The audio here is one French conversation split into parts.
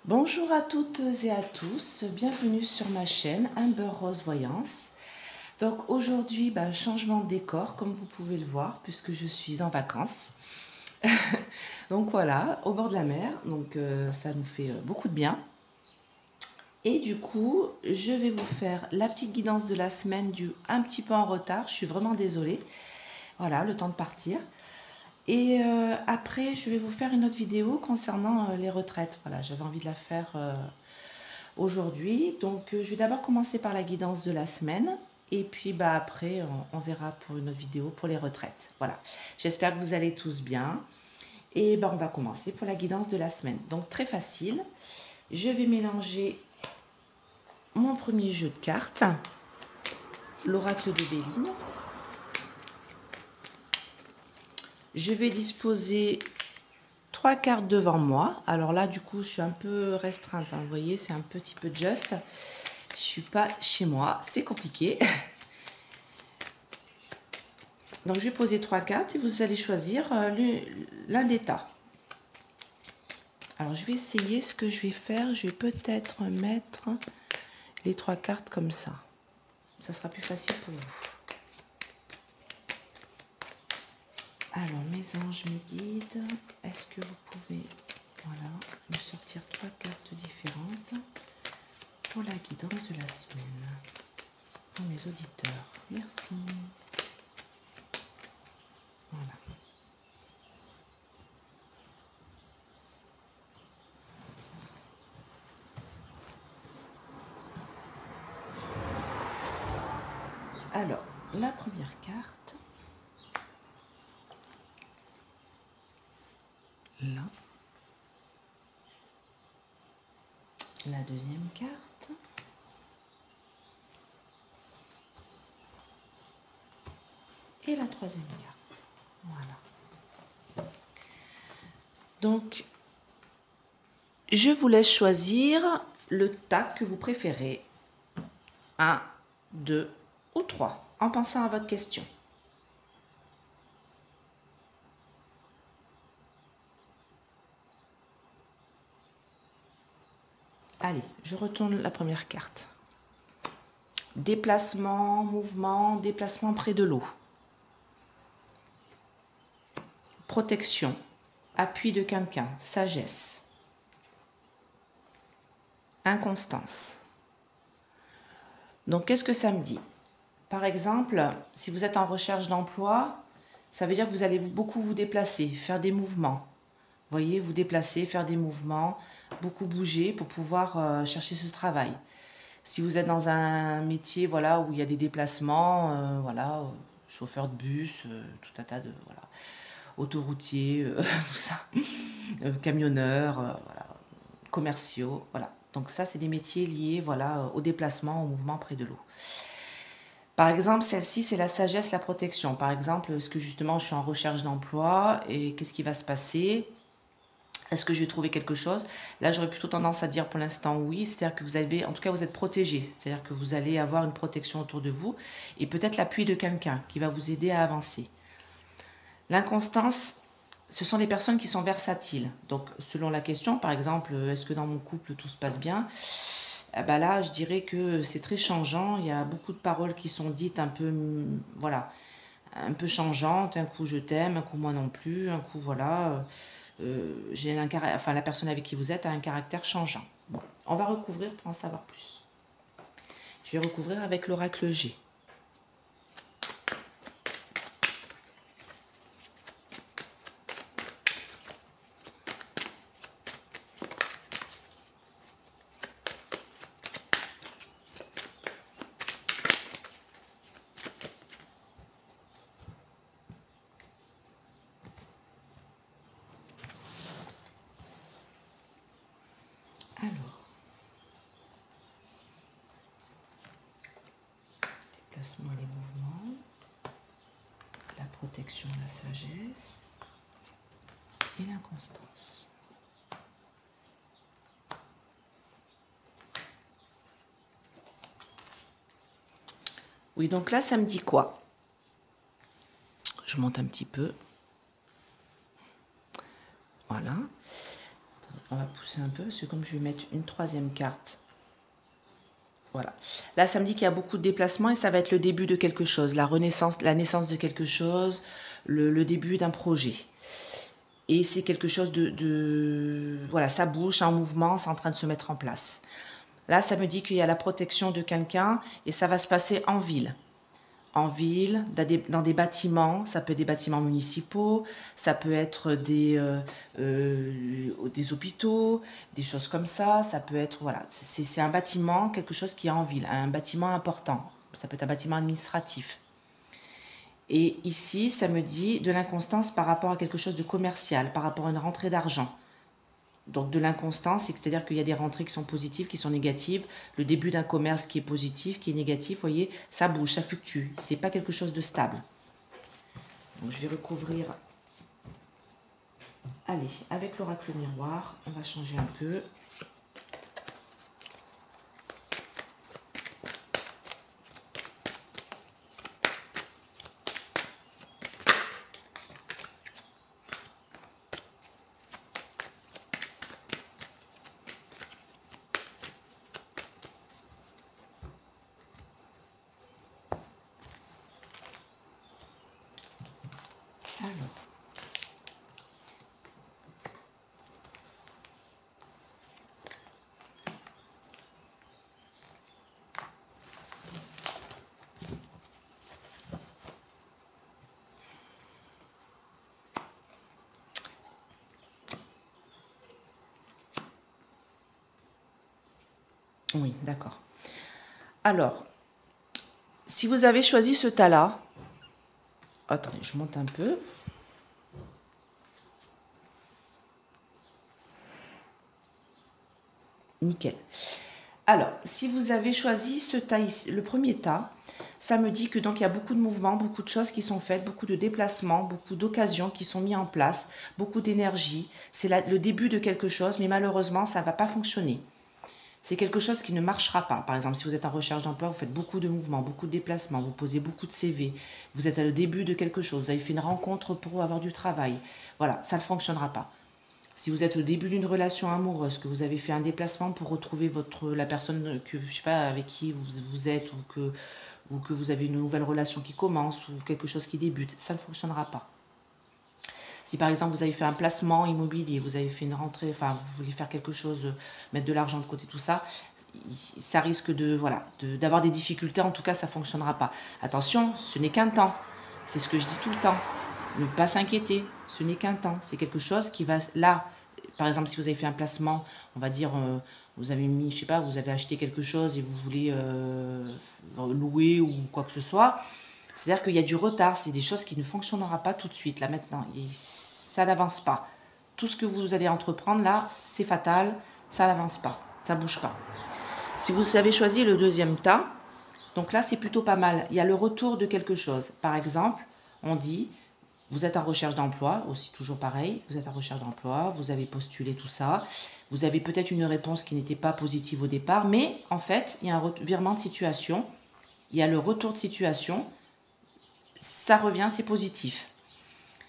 Bonjour à toutes et à tous, bienvenue sur ma chaîne Amber Rose Voyance. Donc aujourd'hui, changement de décor comme vous pouvez le voir puisque je suis en vacances. Donc voilà, au bord de la mer, donc ça nous fait beaucoup de bien. Et du coup, je vais vous faire la petite guidance de la semaine un petit peu en retard, je suis vraiment désolée. Voilà, le temps de partir. Et après, je vais vous faire une autre vidéo concernant les retraites. Voilà, j'avais envie de la faire aujourd'hui. Donc, je vais d'abord commencer par la guidance de la semaine. Et puis, après, on verra pour une autre vidéo pour les retraites. Voilà, j'espère que vous allez tous bien. Et on va commencer pour la guidance de la semaine. Donc, très facile. Je vais mélanger mon premier jeu de cartes, l'oracle de Béline. Je vais disposer 3 cartes devant moi. Alors là, du coup, je suis un peu restreinte. Vous voyez, c'est un petit peu juste. Je suis pas chez moi. C'est compliqué. Donc, je vais poser 3 cartes et vous allez choisir l'un des tas. Alors, je vais essayer ce que je vais faire. Je vais peut-être mettre les 3 cartes comme ça. Ça sera plus facile pour vous. Alors, mes anges, mes guides, est-ce que vous pouvez, voilà, me sortir 3 cartes différentes pour la guidance de la semaine pour mes auditeurs? Merci. Voilà. Alors, la première carte, là. La deuxième carte. Et la troisième carte. Voilà. Donc, je vous laisse choisir le tas que vous préférez. 1, 2 ou 3, en pensant à votre question. Allez, je retourne la première carte. Déplacement, mouvement, déplacement près de l'eau. Protection, appui de quelqu'un, sagesse. Inconstance. Donc, qu'est-ce que ça me dit? Par exemple, si vous êtes en recherche d'emploi, ça veut dire que vous allez beaucoup vous déplacer, faire des mouvements. Vous voyez, vous déplacer, faire des mouvements, beaucoup bouger pour pouvoir chercher ce travail. Si vous êtes dans un métier voilà, où il y a des déplacements, voilà, chauffeur de bus, tout un tas de... Voilà, autoroutier, tout ça, camionneurs, voilà, commerciaux, voilà. Donc ça, c'est des métiers liés voilà, au déplacement, au mouvement près de l'eau. Par exemple, celle-ci, c'est la sagesse, la protection. Par exemple, est-ce que justement, je suis en recherche d'emploi et qu'est-ce qui va se passer? Est-ce que je vais trouver quelque chose? Là, j'aurais plutôt tendance à dire pour l'instant oui, c'est-à-dire que vous avez, en tout cas, vous êtes protégé. C'est-à-dire que vous allez avoir une protection autour de vous et peut-être l'appui de quelqu'un qui va vous aider à avancer. L'inconstance, ce sont les personnes qui sont versatiles. Donc, selon la question, par exemple, est-ce que dans mon couple tout se passe bien? Là, je dirais que c'est très changeant. Il y a beaucoup de paroles qui sont dites un peu, voilà, un peu changeantes. Un coup, je t'aime, un coup, moi non plus. Un coup, voilà, la personne avec qui vous êtes a un caractère changeant. Bon, on va recouvrir pour en savoir plus. Je vais recouvrir avec l'oracle G. Alors, déplacement et les mouvements, la protection, la sagesse et l'inconstance. Oui, donc là, ça me dit quoi? Je monte un petit peu. Voilà. On va pousser un peu parce que comme je vais mettre une troisième carte, voilà. Là, ça me dit qu'il y a beaucoup de déplacements et ça va être le début de quelque chose, la renaissance, la naissance de quelque chose, le début d'un projet. Et c'est quelque chose voilà, ça bouge, c'est en mouvement, c'est en train de se mettre en place. Là, ça me dit qu'il y a la protection de quelqu'un et ça va se passer en ville. En ville, dans des bâtiments, ça peut être des bâtiments municipaux, ça peut être des hôpitaux, des choses comme ça peut être, voilà, c'est un bâtiment, quelque chose qui est en ville, un bâtiment important, ça peut être un bâtiment administratif. Et ici, ça me dit de l'inconstance par rapport à quelque chose de commercial, par rapport à une rentrée d'argent. Donc de l'inconstance, c'est-à-dire qu'il y a des rentrées qui sont positives, qui sont négatives. Le début d'un commerce qui est positif, qui est négatif, vous voyez, ça bouge, ça fluctue. C'est pas quelque chose de stable. Donc je vais recouvrir. Allez, avec l'oracle miroir, on va changer un peu. Alors. Oui, d'accord. Alors, si vous avez choisi ce tas-là, attendez, je monte un peu. Nickel. Alors, si vous avez choisi ce tas ici, le premier tas, ça me dit que donc il y a beaucoup de mouvements, beaucoup de choses qui sont faites, beaucoup de déplacements, beaucoup d'occasions qui sont mis en place, beaucoup d'énergie. C'est le début de quelque chose, mais malheureusement, ça ne va pas fonctionner. C'est quelque chose qui ne marchera pas. Par exemple, si vous êtes en recherche d'emploi, vous faites beaucoup de mouvements, beaucoup de déplacements, vous posez beaucoup de CV, vous êtes à le début de quelque chose, vous avez fait une rencontre pour avoir du travail. Voilà, ça ne fonctionnera pas. Si vous êtes au début d'une relation amoureuse, que vous avez fait un déplacement pour retrouver la personne que, je sais pas, avec qui vous êtes ou que vous avez une nouvelle relation qui commence ou quelque chose qui débute, ça ne fonctionnera pas. Si par exemple vous avez fait un placement immobilier, vous avez fait une rentrée, enfin vous voulez faire quelque chose, mettre de l'argent de côté, tout ça, ça risque d'avoir des difficultés, en tout cas ça ne fonctionnera pas. Attention, ce n'est qu'un temps, c'est ce que je dis tout le temps. Ne pas s'inquiéter, ce n'est qu'un temps. C'est quelque chose qui va... Là, par exemple, si vous avez fait un placement, on va dire, vous avez mis, je sais pas, vous avez acheté quelque chose et vous voulez louer ou quoi que ce soit. C'est-à-dire qu'il y a du retard, c'est des choses qui ne fonctionneront pas tout de suite, là, maintenant. Et ça n'avance pas. Tout ce que vous allez entreprendre, là, c'est fatal, ça n'avance pas, ça ne bouge pas. Si vous avez choisi le deuxième tas, donc là, c'est plutôt pas mal. Il y a le retour de quelque chose. Par exemple, on dit... Vous êtes en recherche d'emploi, aussi toujours pareil, vous êtes en recherche d'emploi, vous avez postulé tout ça, vous avez peut-être une réponse qui n'était pas positive au départ, mais en fait, il y a un virement de situation, il y a le retour de situation, ça revient, c'est positif.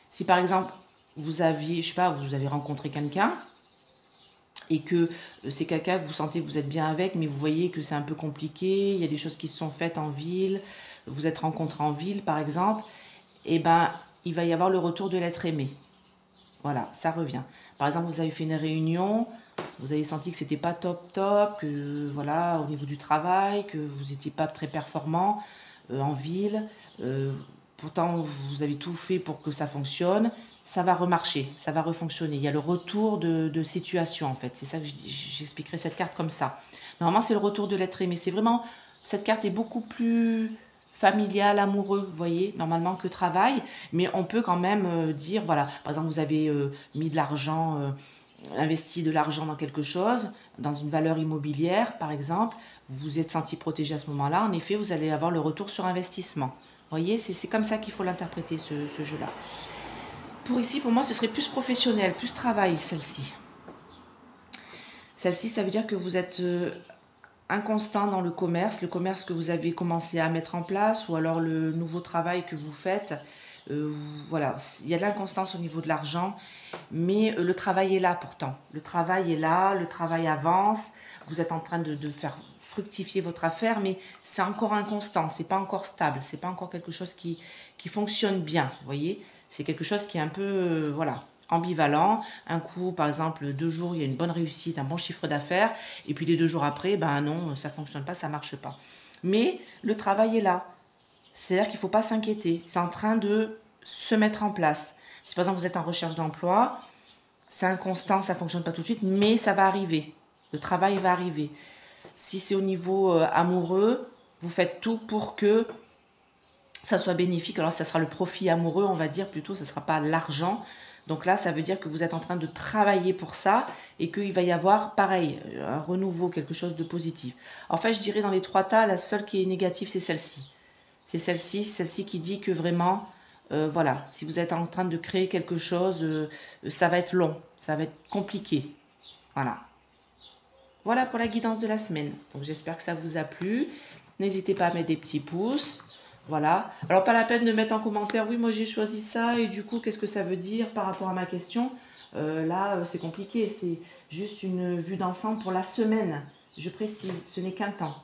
Si par exemple, vous aviez, je sais pas, vous avez rencontré quelqu'un, et que c'est quelqu'un que vous sentez que vous êtes bien avec, mais vous voyez que c'est un peu compliqué, il y a des choses qui se sont faites en ville, vous êtes rencontrés en ville par exemple, et ben il va y avoir le retour de l'être aimé. Voilà, ça revient. Par exemple, vous avez fait une réunion, vous avez senti que c'était pas top, que voilà, au niveau du travail, que vous n'étiez pas très performant en ville. Pourtant, vous avez tout fait pour que ça fonctionne. Ça va remarcher, ça va refonctionner. Il y a le retour de situation, en fait. C'est ça que j'expliquerai cette carte comme ça. Normalement, c'est le retour de l'être aimé. C'est vraiment... Cette carte est beaucoup plus familial, amoureux, vous voyez, normalement que travail, mais on peut quand même dire, voilà, par exemple, vous avez mis de l'argent, investi de l'argent dans quelque chose, dans une valeur immobilière, par exemple, vous vous êtes senti protégé à ce moment-là, en effet, vous allez avoir le retour sur investissement. Vous voyez, c'est comme ça qu'il faut l'interpréter, ce jeu-là. Pour ici, pour moi, ce serait plus professionnel, plus travail, celle-ci. Celle-ci, ça veut dire que vous êtes... inconstant dans le commerce que vous avez commencé à mettre en place ou alors le nouveau travail que vous faites, Voilà, il y a de l'inconstance au niveau de l'argent, mais le travail est là pourtant. Le travail est là, le travail avance, vous êtes en train de faire fructifier votre affaire, mais c'est encore inconstant, c'est pas encore stable, c'est pas encore quelque chose qui fonctionne bien, vous voyez. C'est quelque chose qui est un peu, voilà, ambivalent. Un coup, par exemple, 2 jours, il y a une bonne réussite, un bon chiffre d'affaires, et puis les 2 jours après, ben non, ça fonctionne pas, ça marche pas. Mais le travail est là. C'est-à-dire qu'il ne faut pas s'inquiéter. C'est en train de se mettre en place. Si par exemple vous êtes en recherche d'emploi, c'est inconstant, ça ne fonctionne pas tout de suite, mais ça va arriver. Le travail va arriver. Si c'est au niveau amoureux, vous faites tout pour que ça soit bénéfique. Alors ça sera le profit amoureux, on va dire plutôt, ce ne sera pas l'argent. Donc là, ça veut dire que vous êtes en train de travailler pour ça et qu'il va y avoir, pareil, un renouveau, quelque chose de positif. En fait, je dirais dans les 3 tas, la seule qui est négative, c'est celle-ci. C'est celle-ci qui dit que vraiment, voilà, si vous êtes en train de créer quelque chose, ça va être long, ça va être compliqué. Voilà. Voilà pour la guidance de la semaine. Donc j'espère que ça vous a plu. N'hésitez pas à mettre des petits pouces. Voilà. Alors pas la peine de mettre en commentaire, oui, moi j'ai choisi ça et du coup, qu'est-ce que ça veut dire par rapport à ma question. Là, c'est compliqué. C'est juste une vue d'ensemble pour la semaine. Je précise, ce n'est qu'un temps.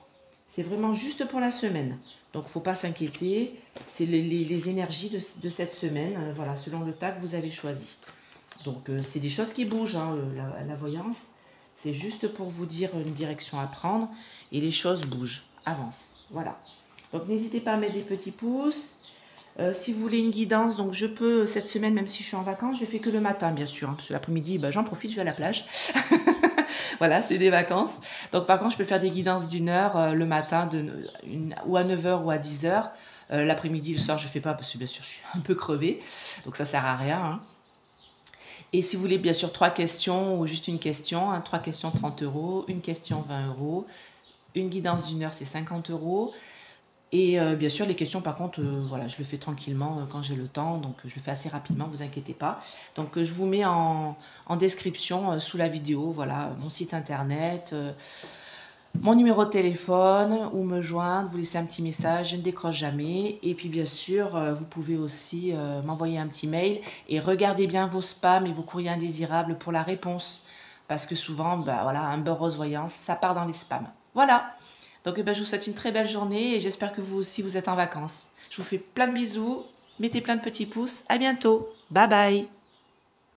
C'est vraiment juste pour la semaine. Donc, il ne faut pas s'inquiéter. C'est les énergies de cette semaine, voilà, selon le tas que vous avez choisi. Donc, c'est des choses qui bougent, hein, la voyance. C'est juste pour vous dire une direction à prendre. Et les choses bougent, avancent. Voilà. Donc, n'hésitez pas à mettre des petits pouces. Si vous voulez une guidance, donc je peux, cette semaine, même si je suis en vacances, je fais que le matin, bien sûr. Hein, parce que l'après-midi, bah, j'en profite, je vais à la plage. Voilà, c'est des vacances. Donc par contre, je peux faire des guidances d'1 heure le matin, ou à 9 h ou à 10 h. L'après-midi, le soir, je ne fais pas parce que bien sûr, je suis un peu crevée. Donc ça ne sert à rien. Hein. Et si vous voulez, bien sûr, 3 questions ou juste une question, hein, 3 questions, 30 euros, une question, 20 euros. Une guidance d'1 heure, c'est 50 euros. Et bien sûr, les questions, par contre, voilà, je le fais tranquillement quand j'ai le temps. Donc, je le fais assez rapidement, vous inquiétez pas. Donc, je vous mets en description sous la vidéo, voilà, mon site internet, mon numéro de téléphone, où me joindre, vous laissez un petit message, je ne décroche jamais. Et puis, bien sûr, vous pouvez aussi m'envoyer un petit mail et regardez bien vos spams et vos courriers indésirables pour la réponse. Parce que souvent, bah, voilà, un beurre rose voyance, ça part dans les spams. Voilà. Donc je vous souhaite une très belle journée et j'espère que vous aussi vous êtes en vacances. Je vous fais plein de bisous, mettez plein de petits pouces, à bientôt, bye bye.